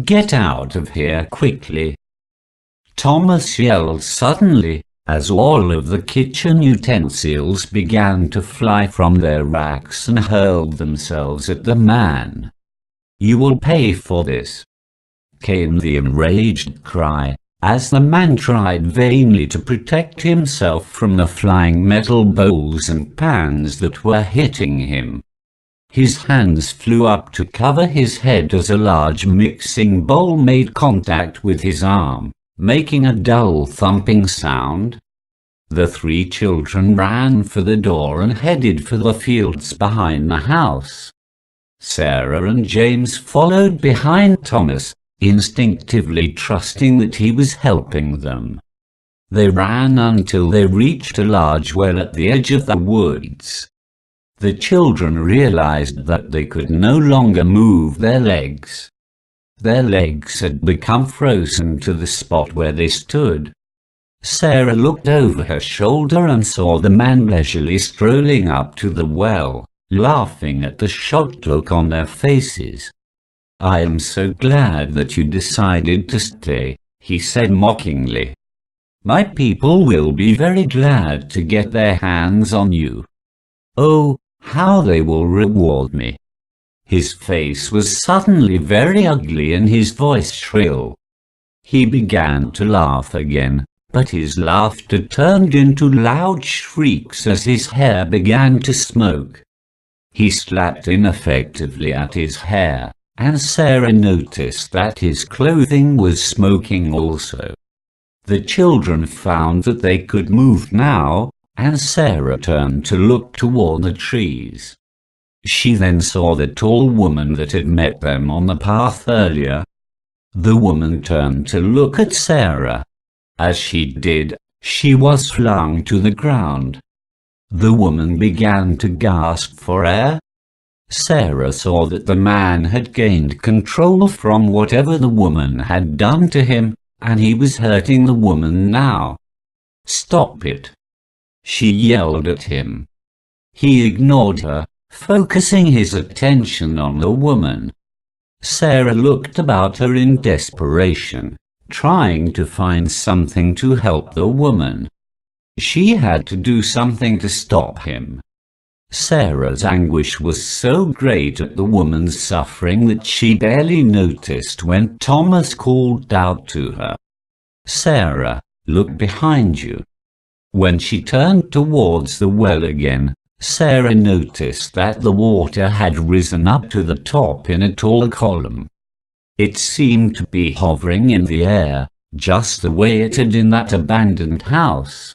Get out of here quickly!" Thomas yelled suddenly, as all of the kitchen utensils began to fly from their racks and hurled themselves at the man. "You will pay for this!" came the enraged cry, as the man tried vainly to protect himself from the flying metal bowls and pans that were hitting him. His hands flew up to cover his head as a large mixing bowl made contact with his arm, making a dull thumping sound. The three children ran for the door and headed for the fields behind the house. Sarah and James followed behind Thomas, instinctively trusting that he was helping them. They ran until they reached a large well at the edge of the woods. The children realized that they could no longer move their legs. Their legs had become frozen to the spot where they stood. Sarah looked over her shoulder and saw the man leisurely strolling up to the well, laughing at the shocked look on their faces. "I am so glad that you decided to stay," he said mockingly. "My people will be very glad to get their hands on you. Oh, how they will reward me." His face was suddenly very ugly and his voice shrill. He began to laugh again, but his laughter turned into loud shrieks as his hair began to smoke. He slapped ineffectively at his hair, and Sarah noticed that his clothing was smoking also. The children found that they could move now, and Sarah turned to look toward the trees. She then saw the tall woman that had met them on the path earlier. The woman turned to look at Sarah. As she did, she was flung to the ground. The woman began to gasp for air. Sarah saw that the man had gained control from whatever the woman had done to him, and he was hurting the woman now. "Stop it!" she yelled at him. He ignored her, focusing his attention on the woman. Sarah looked about her in desperation, trying to find something to help the woman. She had to do something to stop him. Sarah's anguish was so great at the woman's suffering that she barely noticed when Thomas called out to her, "Sarah, look behind you." When she turned towards the well again, Sarah noticed that the water had risen up to the top in a tall column. It seemed to be hovering in the air, just the way it had in that abandoned house.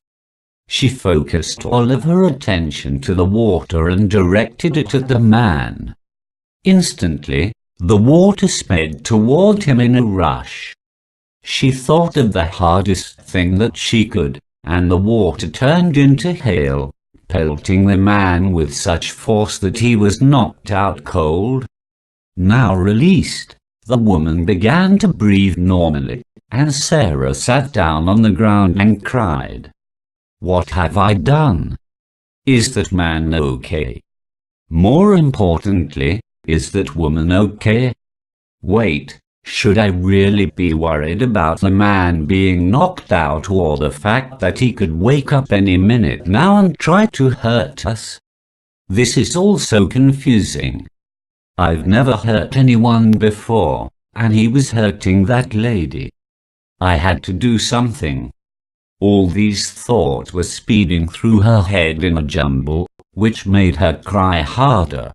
She focused all of her attention to the water and directed it at the man. Instantly, the water sped toward him in a rush. She thought of the hardest thing that she could, and the water turned into hail, pelting the man with such force that he was knocked out cold. Now released, the woman began to breathe normally, and Sarah sat down on the ground and cried. "What have I done? Is that man okay? More importantly, is that woman okay? Wait, should I really be worried about the man being knocked out or the fact that he could wake up any minute now and try to hurt us? This is all so confusing. I've never hurt anyone before, and he was hurting that lady. I had to do something." All these thoughts were speeding through her head in a jumble, which made her cry harder.